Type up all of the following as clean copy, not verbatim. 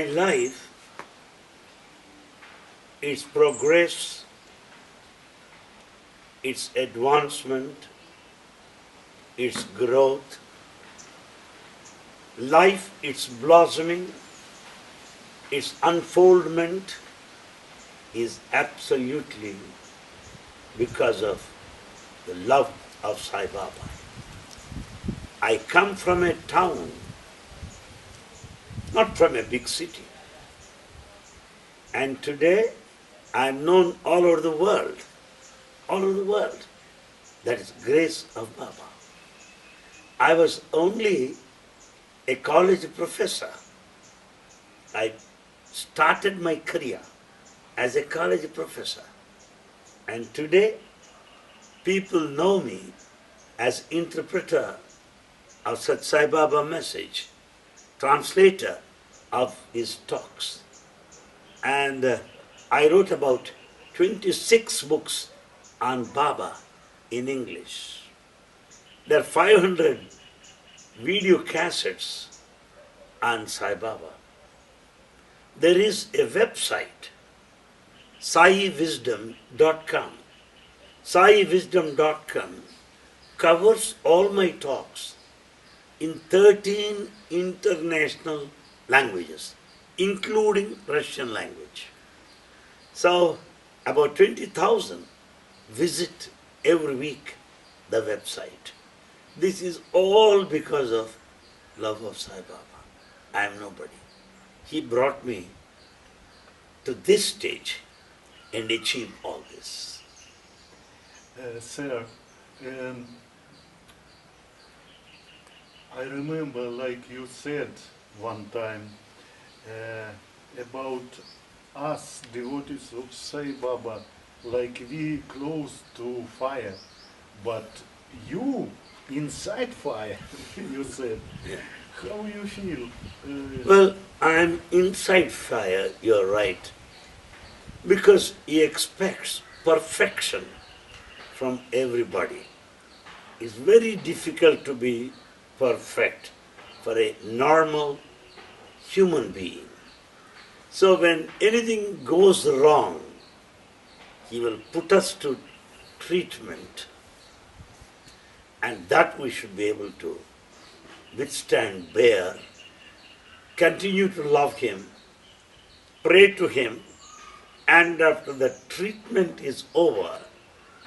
my life, its progress, its advancement, its growth, life, its blossoming, its unfoldment is absolutely because of the love of Sai Baba. I come from a town, not from a big city. And today I am known all over the world, all over the world. That is grace of Baba. I was only a college professor. I started my career as a college professor. And today, people know me as interpreter of Sat Sai Baba message, translator of his talks. And I wrote about 26 books on Baba in English. There are 500 video cassettes on Sai Baba. There is a website, saiwisdom.com. Saiwisdom.com covers all my talks in 13 international languages, including Russian language. So about 20,000 visit every week the website. This is all because of love of Sai Baba. I am nobody. He brought me to this stage and achieved all this. Sir, I remember, like you said one time, about us devotees of Sai Baba, like we close to fire, but you inside fire, you said. Yeah. How you feel? Well, I'm inside fire, you're right, because he expects perfection from everybody. It's very difficult to be perfect for a normal human being. So when anything goes wrong, he will put us to treatment, and that we should be able to withstand, bear, continue to love him, pray to him, and after the treatment is over,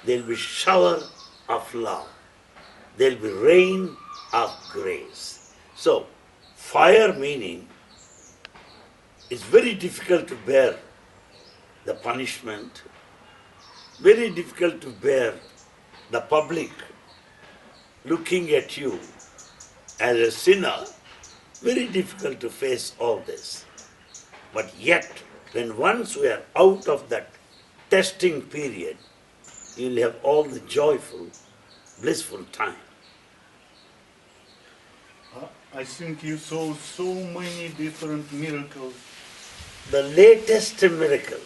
there will be shower of love. There will be rain of grace. So, fire meaning it's very difficult to bear the punishment, very difficult to bear the public looking at you as a sinner, very difficult to face all this. But yet, when once we are out of that testing period, you will have all the joyful, blissful time. I think you saw so many different miracles. The latest miracle,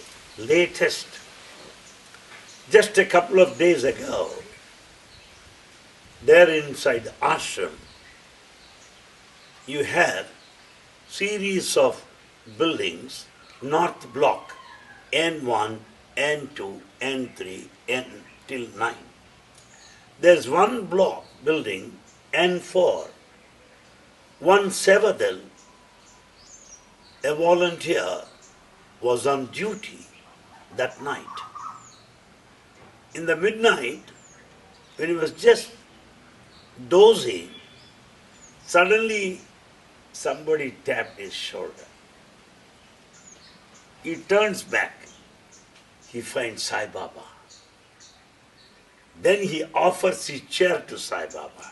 just a couple of days ago, there inside the ashram, you have series of buildings, north block, N1, N2, N3, N till 9. There's one block building, N4. One Sevadal, a volunteer, was on duty that night. In the midnight, when he was just dozing, suddenly somebody tapped his shoulder. He turns back. He finds Sai Baba. Then he offers his chair to Sai Baba.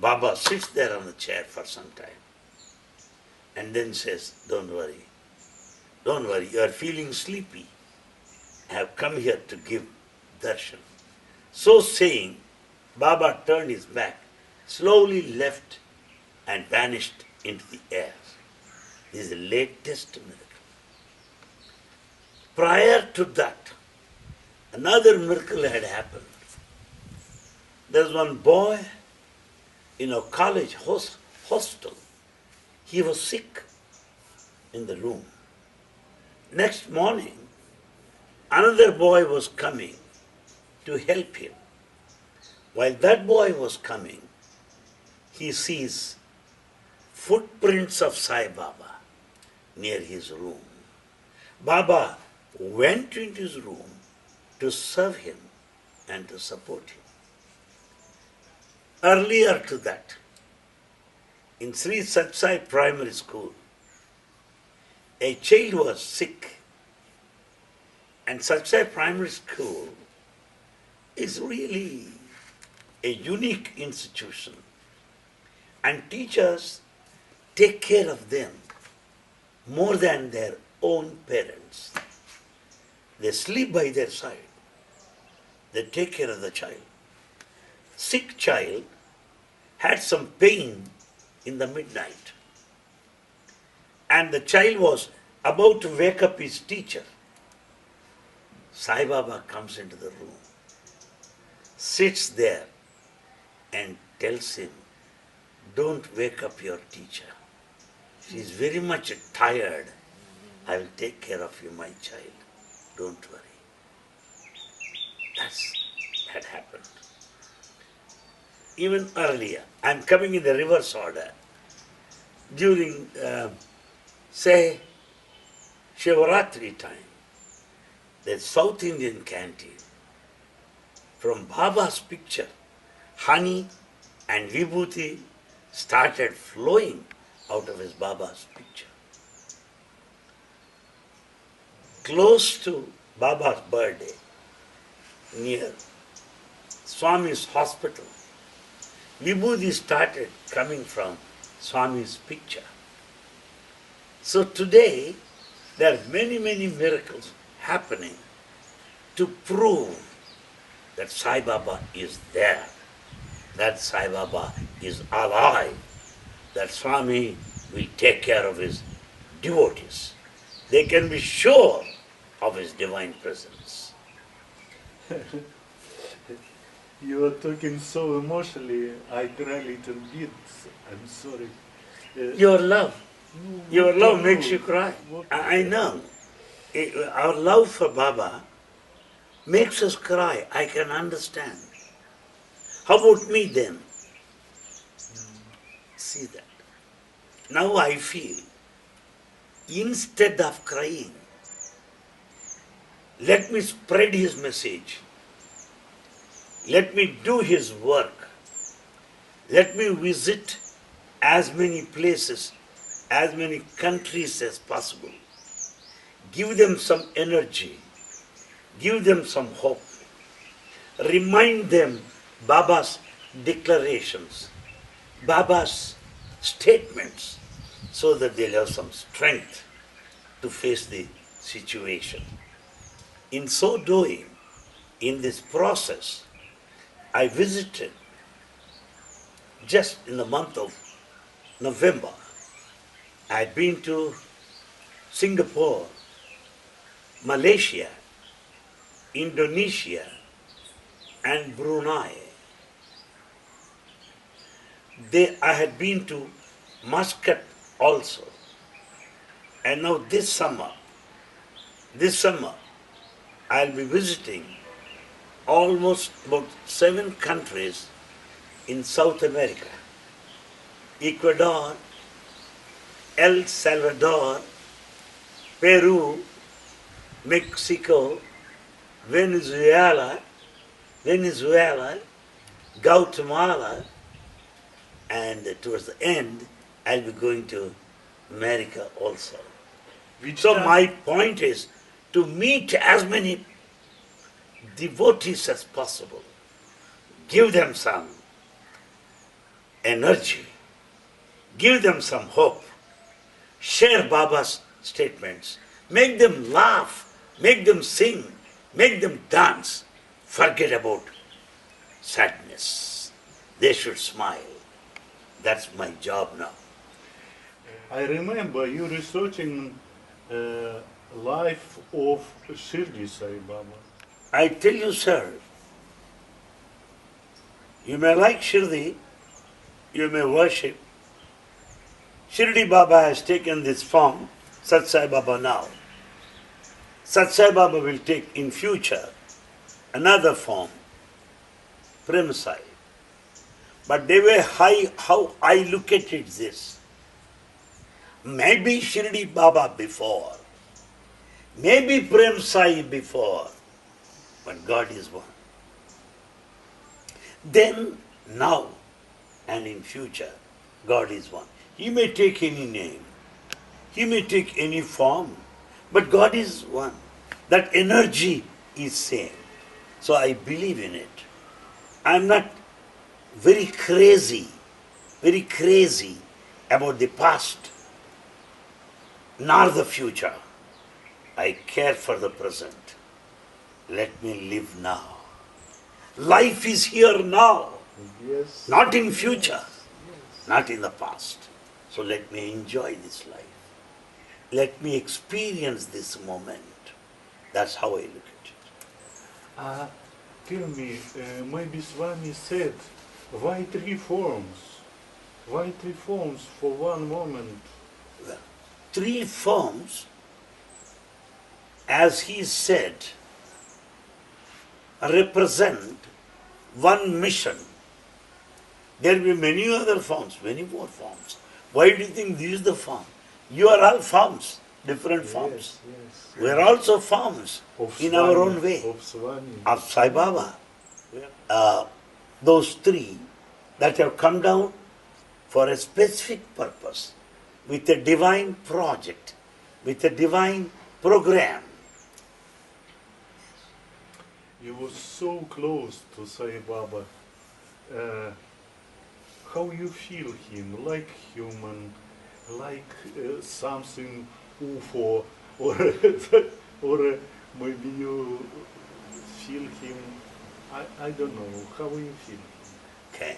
Baba sits there on the chair for some time and then says, don't worry, you are feeling sleepy. I have come here to give darshan. So saying, Baba turned his back, slowly left and vanished into the air. This is the latest miracle. Prior to that, another miracle had happened. There was one boy in a college hostel. He was sick. in the room. Next morning, another boy was coming to help him. While that boy was coming, he sees footprints of Sai Baba near his room. Baba went into his room to serve him and to support him. Earlier to that, in Sri Satsai Primary School, a child was sick, and Satsai Primary School is really a unique institution, and teachers take care of them more than their own parents. They sleep by their side. They take care of the child. Sick child had some pain in the midnight, and the child was about to wake up his teacher. Sai Baba comes into the room, sits there and tells him, "Don't wake up your teacher. She is very much tired. I will take care of you, my child. Don't worry." That had happened. Even earlier, I am coming in the reverse order. During, say, Shivaratri time, the South Indian canteen, from Baba's picture, honey and vibhuti started flowing out of his Baba's picture. Close to Baba's birthday, near Swami's hospital, vibhuti started coming from Swami's picture. So today, there are many, many miracles happening to prove that Sai Baba is there, that Sai Baba is alive, that Swami will take care of his devotees. They can be sure of his divine presence. You are talking so emotionally, I cry a little bit. I'm sorry. Your love What makes to you do? cry. What- I know. Our love for Baba makes us cry. I can understand. How about me then? See that. Now I feel, instead of crying, let me spread his message. Let me do his work. Let me visit as many places, as many countries as possible. Give them some energy. Give them some hope. Remind them Baba's declarations, Baba's statements, so that they'll have some strength to face the situation. In so doing, in this process, I visited just in the month of November. I had been to Singapore, Malaysia, Indonesia, and Brunei. I had been to Muscat also. And now this summer, I'll be visiting almost about 7 countries in South America. Ecuador, El Salvador, Peru, Mexico, Venezuela, Guatemala, and towards the end, I'll be going to America also. Which So time- my point is to meet as many devotees as possible. Give them some energy. Give them some hope. Share Baba's statements. Make them laugh. Make them sing. Make them dance. Forget about sadness. They should smile. That's my job now. I remember you researching life of Shirdi Sai Baba. I tell you, sir, you may like Shirdi, you may worship. Shirdi Baba has taken this form Sat Sai Baba now. Sat Sai Baba will take in future another form, Prem Sai. But the way how I look at it is this. Maybe Shirdi Baba before, maybe Prem Sai before, but God is one. Then, now, and in future, God is one. He may take any name, He may take any form, but God is one. That energy is same. So I believe in it. I'm not very crazy about the past, nor the future. I care for the present. Let me live now. Life is here now, Yes. not in future, Yes. not in the past. So let me enjoy this life. Let me experience this moment. That's how I look at it. Tell me, maybe Swami said, why three forms? Why three forms for one moment? Well, three forms, as he said, represent one mission. There will be many other forms, many more forms. Why do you think this is the form? You are all forms, different forms. Yes. We are also forms Of in our Swami, own way. Of Swami. Of Sai Baba. Those three that have come down for a specific purpose, with a divine project, with a divine program. You were so close to Sai Baba. How you feel him? Like human, like something UFO, or or maybe you feel him. I don't know. How you feel? Okay.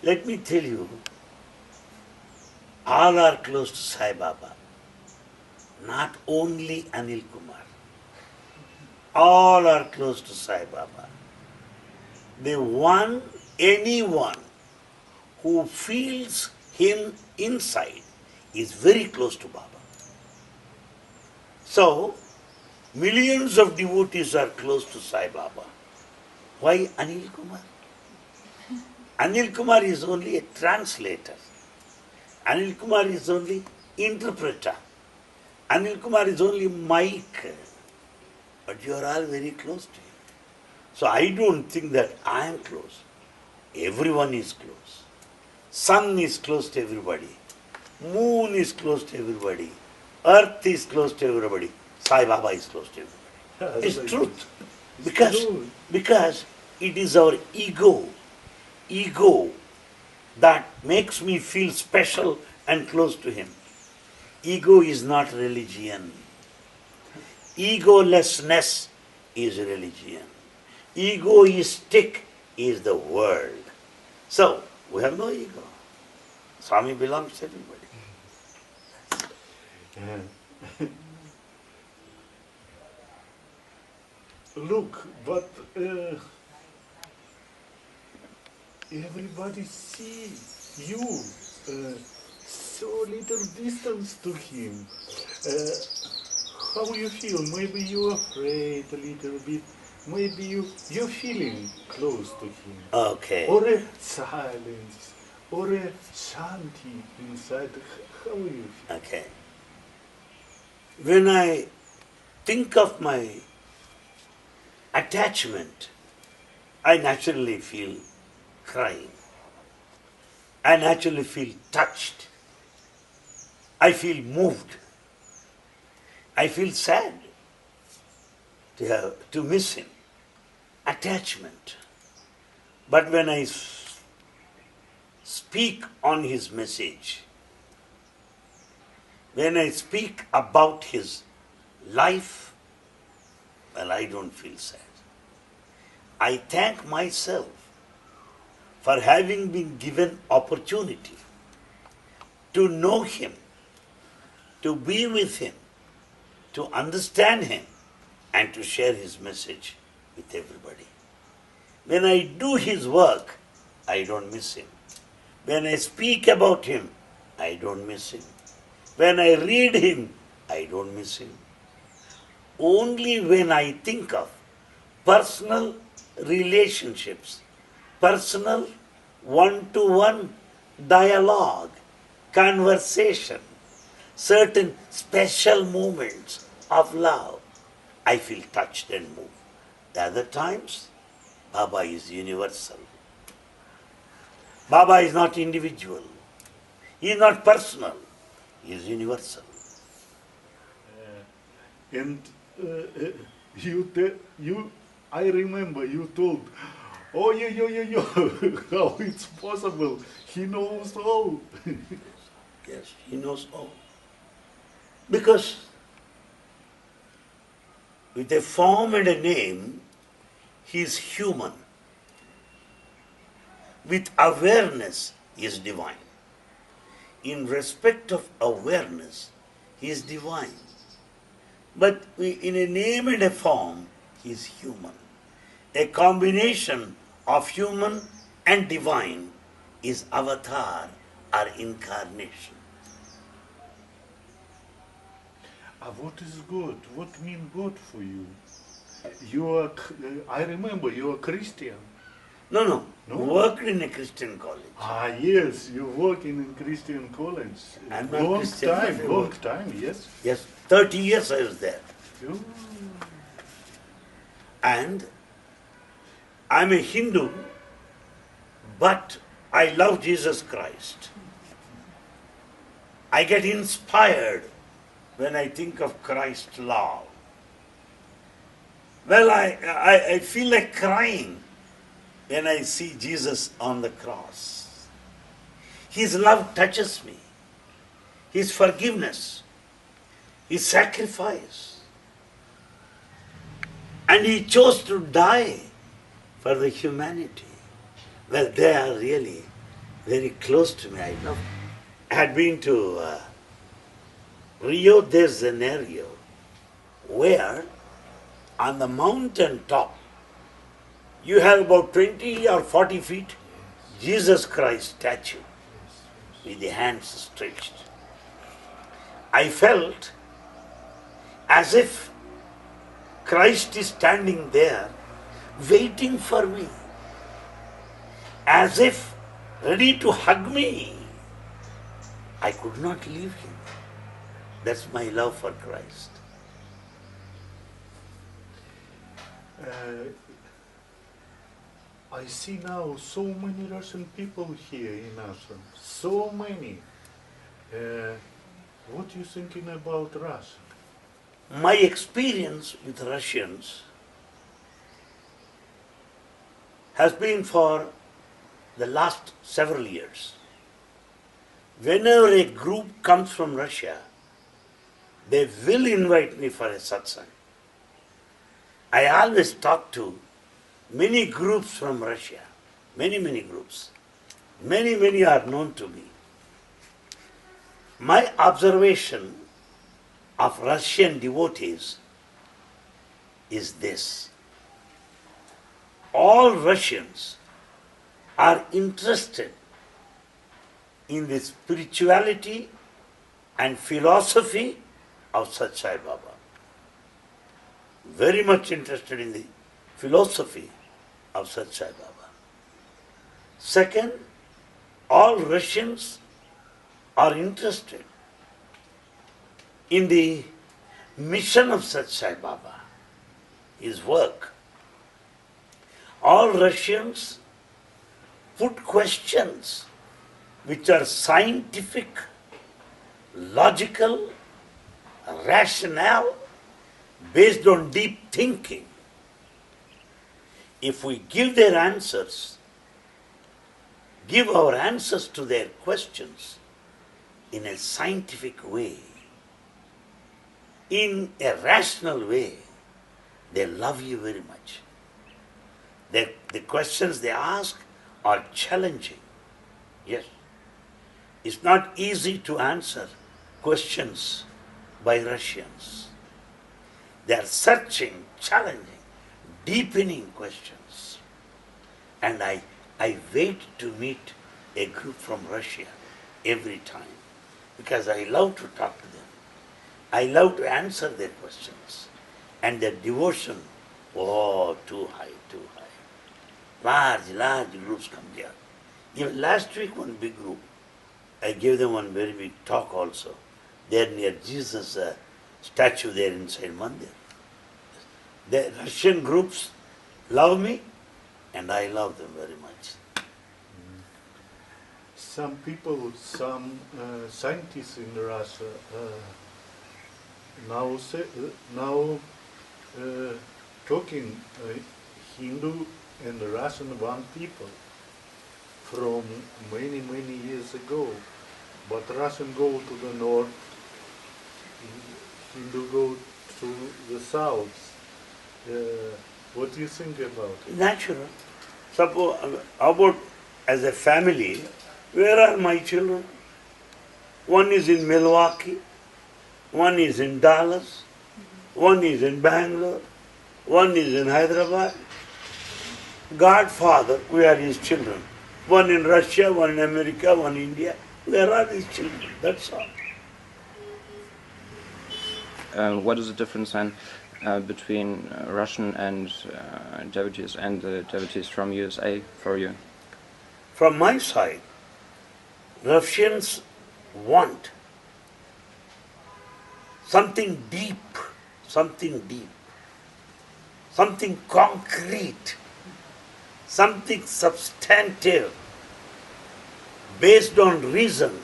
Let me tell you, all are close to Sai Baba. Not only Anil Kumar. All are close to Sai Baba. Anyone who feels him inside is very close to Baba. So, millions of devotees are close to Sai Baba. Why Anil Kumar? Anil Kumar is only a translator. Anil Kumar is only interpreter. Anil Kumar is only mic. But you are all very close to him. So I don't think that I am close. Everyone is close. Sun is close to everybody. Moon is close to everybody. Earth is close to everybody. Sai Baba is close to everybody. It's truth. Because it is our ego that makes me feel special and close to him. Ego is not religion. Egolessness is religion. Egoistic is the world. So, we have no ego. Swami belongs to everybody. Look, but everybody see you so little distance to him. How you feel? Maybe you're afraid a little bit. Maybe you're feeling close to him. Okay. Or a silence, or a shanti inside. How you feel? Okay. When I think of my attachment, I naturally feel crying. I naturally feel touched. I feel moved. I feel sad to miss him. Attachment. But when I speak on his message, when I speak about his life, well, I don't feel sad. I thank myself for having been given opportunity to know him, to be with him, to understand him, and to share his message with everybody. When I do his work, I don't miss him. When I speak about him, I don't miss him. When I read him, I don't miss him. Only when I think of personal relationships, personal one-to-one dialogue, conversation, certain special moments of love, I feel touched and moved. The other times, Baba is universal. Baba is not individual. He is not personal. He is universal. And I remember you told, oh, how it's possible? He knows all. Yes, he knows all. Because with a form and a name, he is human. With awareness, he is divine. In respect of awareness, he is divine. But in a name and a form, he is human. A combination of human and divine is avatar or incarnation. What is God? What means God for you? You are, I remember you are Christian. No. No? Worked in a Christian college. Yes, you work in a Christian college. I'm not Christian, but I Long work. time, yes. Yes, 30 years I was there. Oh. And I'm a Hindu, but I love Jesus Christ. I get inspired when I think of Christ's love. Well, I feel like crying when I see Jesus on the cross. His love touches me. His forgiveness, His sacrifice. And He chose to die for the humanity. Well, they are really very close to me. I know. I had been to Rio de Janeiro, where on the mountain top you have about 20 or 40 feet Jesus Christ statue with the hands stretched. I felt as if Christ is standing there waiting for me, as if ready to hug me. I could not leave Him. That's my love for Christ. I see now so many Russian people here in Ashram. So many. What are you thinking about Russia? My experience with Russians has been for the last several years. Whenever a group comes from Russia, they will invite me for a satsang. I always talk to many groups from Russia, many groups. Many are known to me. My observation of Russian devotees is this. All Russians are interested in the spirituality and philosophy of Sat Sai Baba. Very much interested in the philosophy of Sat Sai Baba. Second, all Russians are interested in the mission of Sat Sai Baba, his work. All Russians put questions which are scientific, logical, rational, based on deep thinking. If we give their answers, give our answers to their questions in a scientific way, in a rational way, they love you very much. The questions they ask are challenging. Yes. It's not easy to answer questions by Russians. They are searching, challenging, deepening questions. And I wait to meet a group from Russia every time. because I love to talk to them. I love to answer their questions. And their devotion, oh, too high, too high. Large groups come there. Even last week, one big group, I gave them one very big talk also. There near Jesus' statue there inside Mandir. The Russian groups love me, and I love them very much. Some people, some scientists in Russia now talking Hindu and Russian one people from many years ago. But Russian go to the north, Hindu go to the south. What do you think about it? Natural. Suppose, about as a family, where are my children? One is in Milwaukee, one is in Dallas, one is in Bangalore, one is in Hyderabad. Godfather, we are his children. One in Russia, one in America, one in India. Where are his children? That's all. What is the difference then between Russian and devotees and the devotees from USA for you? From my side, Russians want something deep, something concrete, something substantive, based on reason,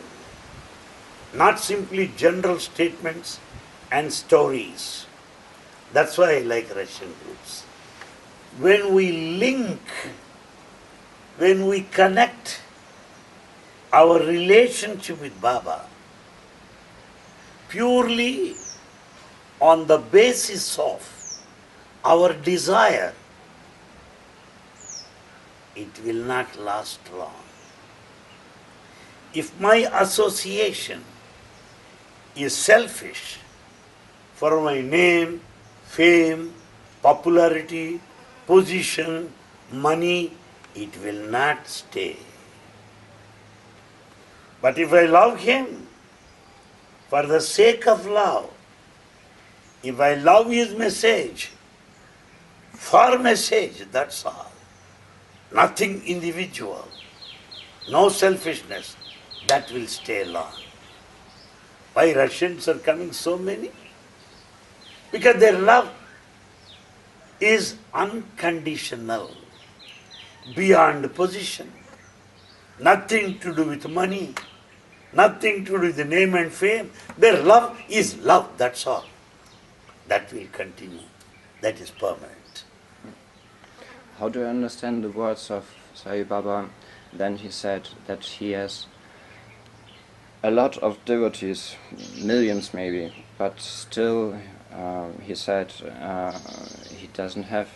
not simply general statements and stories. That's why I like Russian groups. When we link, when we connect our relationship with Baba purely on the basis of our desire, it will not last long. If my association is selfish for my name, fame, popularity, position, money, it will not stay. But if I love him for the sake of love, if I love his message, for message, that's all. Nothing individual, no selfishness, that will stay long. Why Russians are coming so many? Because their love is unconditional, beyond position, nothing to do with money, nothing to do with the name and fame. Their love is love, that's all. That will continue. That is permanent. How do I understand the words of Sai Baba? Then he said that he has a lot of devotees, millions maybe, but still he said he doesn't have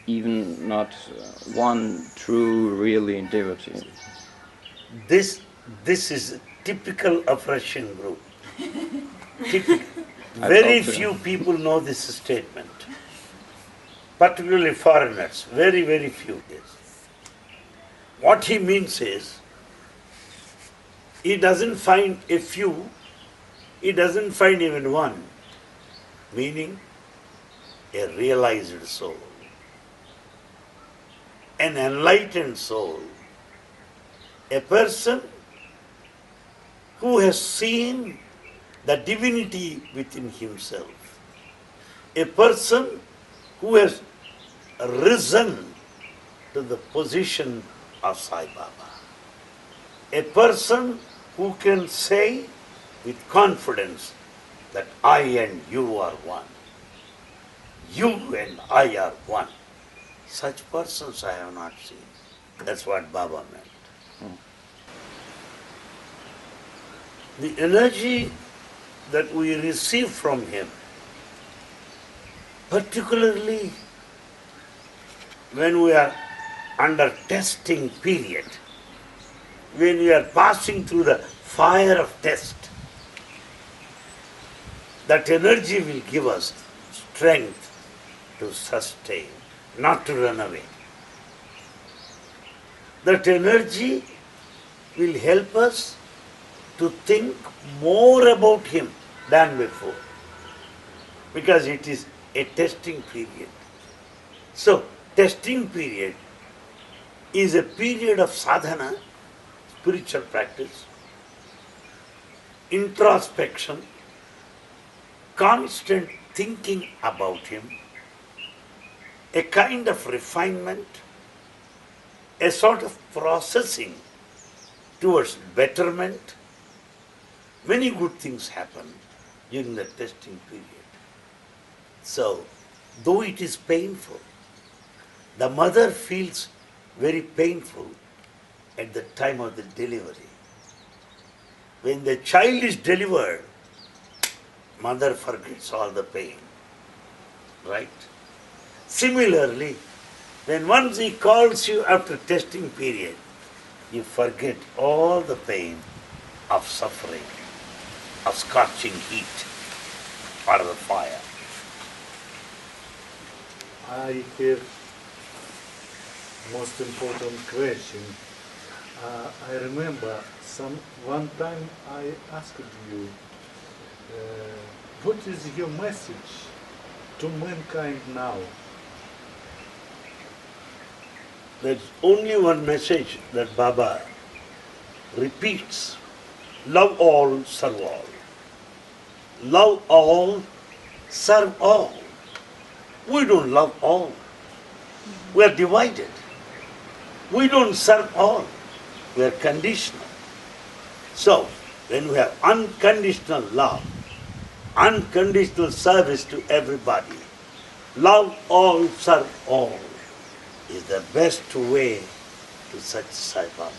even not one true, really devotee. This is typical of Russian group. Typical. Very few people know this statement. Particularly foreigners, very few. What he means is, he doesn't find a few, he doesn't find even one, meaning a realized soul, an enlightened soul, a person who has seen the divinity within himself, a person who has risen to the position of Sai Baba, a person who can say with confidence that I and you are one, you and I are one. Such persons I have not seen. That's what Baba meant. The energy that we receive from him, particularly when we are under testing period, when we are passing through the fire of test, that energy will give us strength to sustain, not to run away. That energy will help us to think more about him than before, because it is a testing period. So, testing period is a period of sadhana, spiritual practice, introspection, constant thinking about him, a kind of refinement, a sort of processing towards betterment. Many good things happen during the testing period. So, though it is painful, the mother feels very painful at the time of the delivery. When the child is delivered, mother forgets all the pain, right? Similarly, when once he calls you after testing period, you forget all the pain of suffering, of scorching heat or the fire. I have most important question. I remember one time I asked you, what is your message to mankind now? There's only one message that Baba repeats. Love all, serve all. Love all, serve all. We don't love all. We are divided. We don't serve all. We are conditional. So, when we have unconditional love, unconditional service to everybody, love all, serve all, is the best way to such Sai Baba.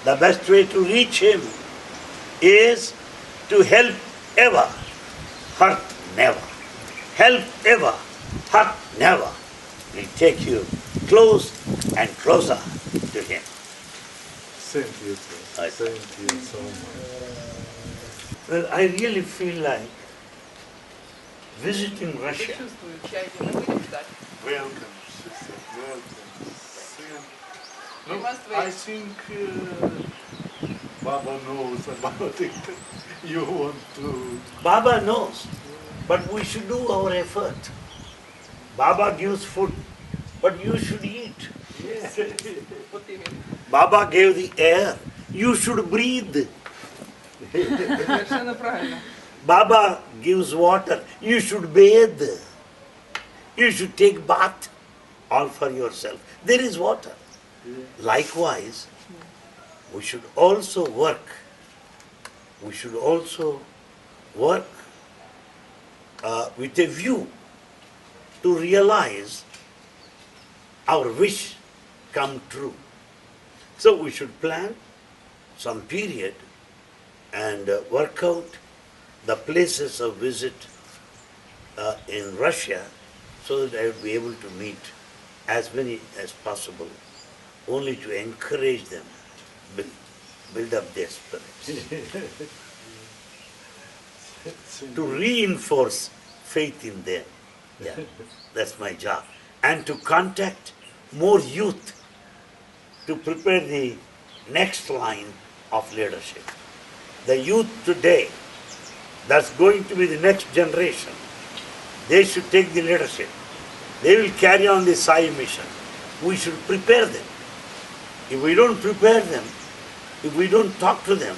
The best way to reach him is to help ever, hurt never. Help ever, hurt never. Will take you close and closer to him. Thank you, sir. Thank you so much. Well, I really feel like visiting Russia. Welcome, sister. Welcome. You must wait. I think Baba knows about it. You want to... Baba knows, but we should do our effort. Baba gives food, but you should eat. Yes. Вот именно. Baba gave the air, you should breathe. Совершенно правильно. Baba gives water, you should bathe. You should take bath, all for yourself. There is water. Likewise, we should also work. We should also work with a view to realize our wish come true. So we should plan some period and work out the places of visit in Russia so that I will be able to meet as many as possible, only to encourage them, build up their spirits, to reinforce faith in them. Yeah, that's my job. And to contact more youth to prepare the next line of leadership. The youth today, that's going to be the next generation. They should take the leadership. They will carry on the Sai mission. We should prepare them. If we don't prepare them, if we don't talk to them,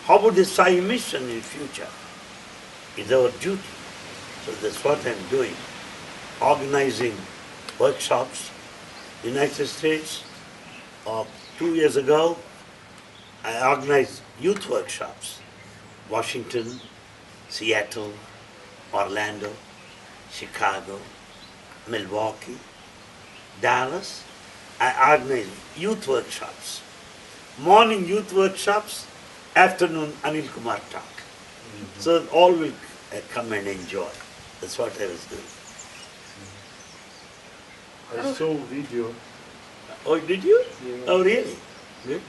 how about the Sai mission in future? It's our duty. So that's what I'm doing. Organizing workshops. United States, 2 years ago, I organized youth workshops. Washington, Seattle, Orlando, Chicago, Milwaukee, Dallas. I organized youth workshops. Morning youth workshops, afternoon Anil Kumar talk. Mm-hmm. So all will come and enjoy. That's what I was doing. I saw video. Oh, did you? Yeah. Oh, really? Good.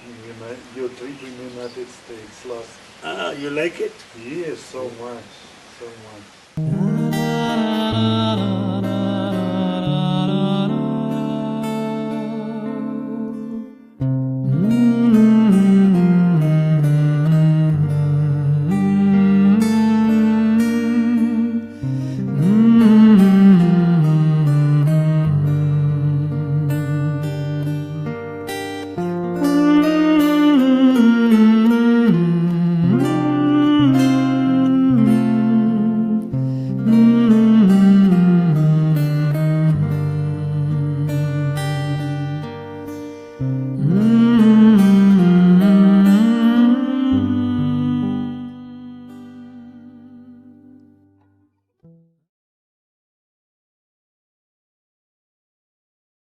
Your trip in the United States last. Ah, you like it? Yes, so much, so much.